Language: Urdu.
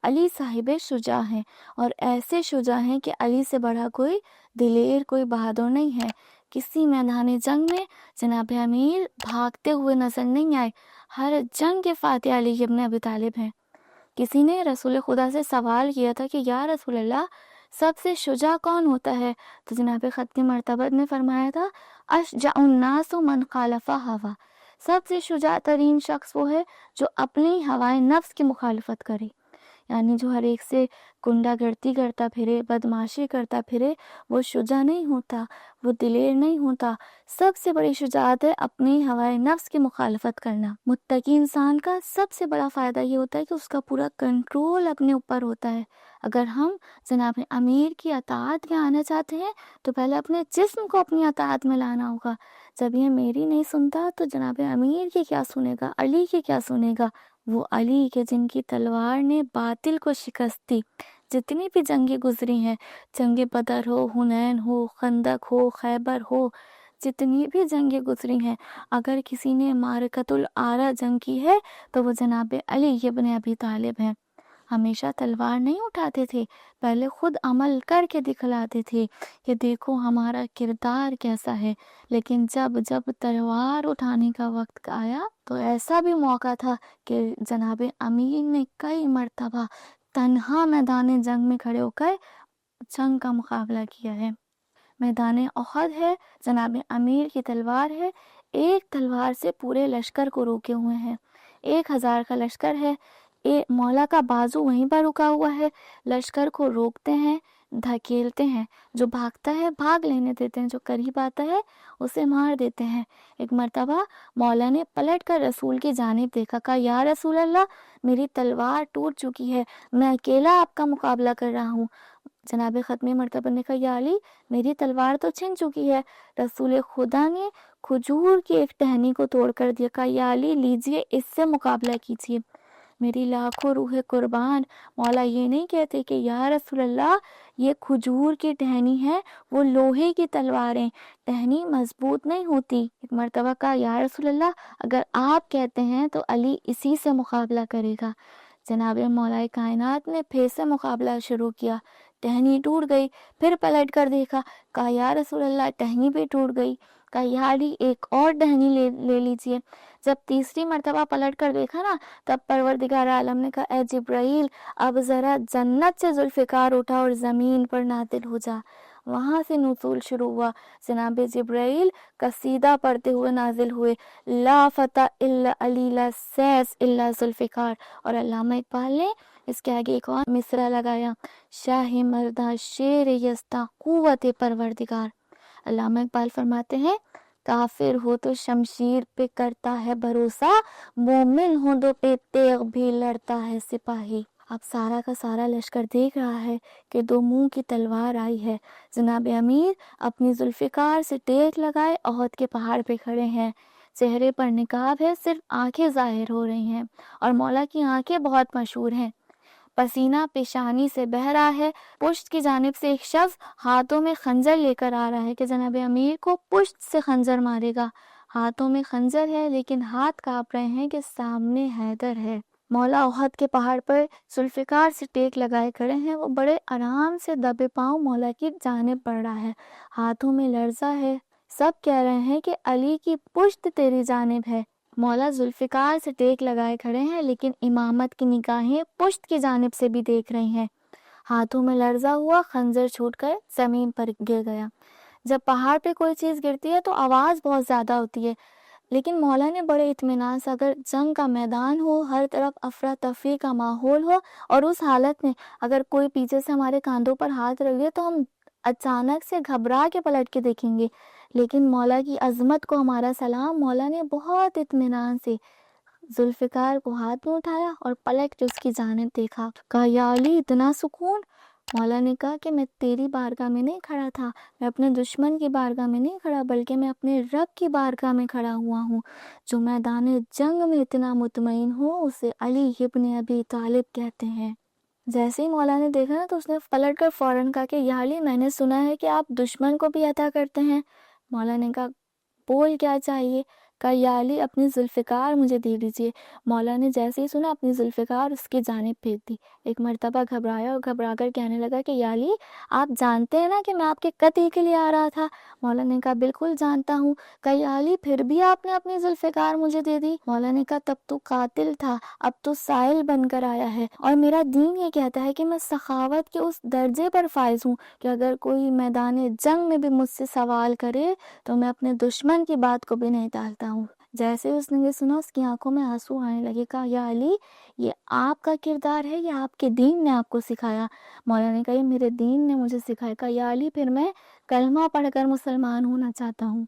علی صاحب شجاع ہیں، اور ایسے شجاع ہیں کہ علی سے بڑا کوئی دلیر، کوئی بہادر نہیں ہے۔ کسی میدان جنگ میں جناب امیر بھاگتے ہوئے نظر نہیں آئے، ہر جنگ کے فاتح علی ابن ابی طالب ہیں۔ کسی نے رسول خدا سے سوال کیا تھا کہ یا رسول اللہ، سب سے شجاع کون ہوتا ہے؟ تو جناب ختم مرتبہ نے فرمایا تھا، اشجع الناس من خالف ہوا، سب سے شجاع ترین شخص وہ ہے جو اپنی ہوائے نفس کی مخالفت کرے، یعنی جو ہر ایک سے گنڈا گردی کرتا پھرے، بدمعاشی کرتا پھرے، وہ شجاع نہیں ہوتا، وہ دلیر نہیں ہوتا۔ سب سے بڑی شجاعت ہے اپنی ہوائے نفس کی مخالفت کرنا۔ متقی انسان کا سب سے بڑا فائدہ یہ ہوتا ہے کہ اس کا پورا کنٹرول اپنے اوپر ہوتا ہے۔ اگر ہم جناب امیر کی اطاعت میں آنا چاہتے ہیں تو پہلے اپنے جسم کو اپنی اطاعت میں لانا ہوگا۔ جب یہ میری نہیں سنتا تو جناب امیر کی کیا سنے گا، علی کی کیا سنے گا؟ وہ علی کے جن کی تلوار نے باطل کو شکست دی۔ جتنی بھی جنگیں گزری ہیں، جنگ بدر ہو، حنین ہو، خندق ہو، خیبر ہو، جتنی بھی جنگیں گزری ہیں، اگر کسی نے معرکۃ العارہ جنگ کی ہے تو وہ جناب علی ابن ابی طالب ہیں۔ ہمیشہ تلوار نہیں اٹھاتے تھے، پہلے خود عمل کر کے دکھلاتے تھے کہ دیکھو ہمارا کردار کیسا ہے۔ لیکن جب تلوار اٹھانے کا وقت آیا تو ایسا بھی موقع تھا کہ جناب امیر نے کئی مرتبہ تنہا میدان جنگ میں کھڑے ہو کر جنگ کا مقابلہ کیا ہے۔ میدان احد ہے، جناب امیر کی تلوار ہے، ایک تلوار سے پورے لشکر کو روکے ہوئے ہیں۔ 1000 کا لشکر ہے، مولا کا بازو وہیں پر رکا ہوا ہے، لشکر کو روکتے ہیں، دھکیلتے ہیں، جو بھاگتا ہے بھاگ لینے دیتے ہیں، جو قریب آتا ہے اسے مار دیتے ہیں۔ ایک مرتبہ مولا نے پلٹ کر رسول کی جانب دیکھا، کہا یا رسول اللہ، میری تلوار ٹوٹ چکی ہے، میں اکیلا آپ کا مقابلہ کر رہا ہوں۔ جناب ختمی مرتبہ نے کہا یا علی، میری تلوار تو چھن چکی ہے۔ رسول خدا نے کھجور کی ایک ٹہنی کو توڑ کر دیا، کہا یا علی لیجئے، اس سے مقابلہ کیجئے۔ میری لاکھوں روح قربان، مولا یہ نہیں کہتے کہ یا رسول اللہ یہ کھجور کی ٹہنی ہے، وہ لوہے کی تلواریں، ٹہنی مضبوط نہیں ہوتی۔ ایک مرتبہ کہا یا رسول اللہ، اگر آپ کہتے ہیں تو علی اسی سے مقابلہ کرے گا۔ جناب مولا کائنات نے پھر سے مقابلہ شروع کیا، ٹہنی ٹوٹ گئی، پھر پلٹ کر دیکھا، کہا یا رسول اللہ ٹہنی بھی ٹوٹ گئی، کہا یا علی ایک اور ٹہنی لے لیجئے۔ جب تیسری مرتبہ پلٹ کر دیکھا نا، تب پروردگار عالم نے کہا اے جبرائیل، اب ذرا جنت سے ذوالفقار اٹھا اور زمین پر نازل ہو جا۔ وہاں سے نزول شروع ہوا، جناب جبرائیل قصیدہ پڑھتے ہوئے نازل ہوئے، لا فتح الا علی لا سیس الا ذوالفقار، اور علامہ اقبال نے اس کے آگے ایک اور مصرع لگایا، شاہ مردہ شیر یزداں قوت پروردگار۔ علامہ اقبال فرماتے ہیں، کافر ہو تو شمشیر پہ کرتا ہے بھروسہ، مومن ہو تو پہ تیغ بھی لڑتا ہے سپاہی۔ اب سارا کا سارا لشکر دیکھ رہا ہے کہ دو منہ کی تلوار آئی ہے۔ جناب امیر اپنی ذوالفقار سے ٹیک لگائے احد کے پہاڑ پہ کھڑے ہیں، چہرے پر نقاب ہے، صرف آنکھیں ظاہر ہو رہی ہیں، اور مولا کی آنکھیں بہت مشہور ہیں۔ پسینہ پیشانی سے بہہ رہا ہے، پشت کی جانب سے ایک شخص ہاتھوں میں خنجر لے کر آ رہا ہے کہ جناب امیر کو پشت سے خنجر مارے گا۔ ہاتھوں میں خنجر ہے لیکن ہاتھ کانپ رہے ہیں کہ سامنے حیدر ہے۔ مولا احد کے پہاڑ پر ذوالفقار سے ٹیک لگائے کھڑے ہیں، وہ بڑے آرام سے دبے پاؤں مولا کی جانب بڑھ رہا ہے، ہاتھوں میں لرزہ ہے۔ سب کہہ رہے ہیں کہ علی کی پشت تیری جانب ہے۔ مولا ذوالفقار سے ٹیک لگائے کھڑے ہیں لیکن امامت کی نگاہیں پشت کی جانب سے بھی دیکھ رہی ہیں۔ ہاتھوں میں لرزہ ہوا، خنجر چھوٹ کر زمین پر گر گیا۔ جب پہاڑ پہ کوئی چیز گرتی ہے تو آواز بہت زیادہ ہوتی ہے، لیکن مولا نے بڑے اطمینان سے، اگر جنگ کا میدان ہو، ہر طرف افراتفری کا ماحول ہو، اور اس حالت میں اگر کوئی پیچھے سے ہمارے کاندھوں پر ہاتھ رکھ دے تو ہم اچانک سے گھبرا کے پلٹ کے دیکھیں گے، لیکن مولا کی عظمت کو ہمارا سلام، مولا نے بہت اطمینان سے ذوالفقار کو ہاتھ میں اٹھایا اور پلٹ کے اس کی جانب دیکھا، کہا یا علی اتنا سکون؟ مولا نے کہا کہ میں تیری بارگاہ میں نہیں کھڑا تھا، میں اپنے دشمن کی بارگاہ میں نہیں کھڑا، بلکہ میں اپنے رب کی بارگاہ میں کھڑا ہوا ہوں۔ جو میدان جنگ میں اتنا مطمئن ہو اسے علی ابن ابی طالب کہتے ہیں۔ جیسے ہی مولا نے دیکھا نا تو اس نے پلٹ کر فوراً کہا کہ یا علی، میں نے سنا ہے کہ آپ دشمن کو بھی عطا کرتے ہیں۔ مولا نے کہا بول کیا چاہیے؟ کہا یا علی اپنی ذوالفقار مجھے دے دیجیے۔ مولا نے جیسے ہی سنا اپنی ذوالفقار اس کی جانب پھیر دی۔ ایک مرتبہ گھبرایا اور گھبرا کر کہنے لگا کہ یا علی آپ جانتے ہیں نا کہ میں آپ کے قتل کے لیے آ رہا تھا؟ مولا نے کہا بالکل جانتا ہوں۔ کہا یا علی پھر بھی آپ نے اپنی ذوالفقار مجھے دے دی؟ مولا نے کہا تب تو قاتل تھا، اب تو سائل بن کر آیا ہے، اور میرا دین یہ کہتا ہے کہ میں سخاوت کے اس درجے پر فائز ہوں کہ اگر کوئی میدان جنگ میں بھی مجھ سے سوال کرے تو میں اپنے دشمن کی بات کو بھی نہیں ٹالتا ہوں۔ جیسے اس نے یہ سنا اس کی آنکھوں میں آنسو آنے لگے۔ کہا یا علی یہ آپ کا کردار ہے یا آپ کے دین نے آپ کو سکھایا؟ مولا نے کہا یہ میرے دین نے مجھے سکھایا۔ کہا یا علی پھر میں کلمہ پڑھ کر مسلمان ہونا چاہتا ہوں۔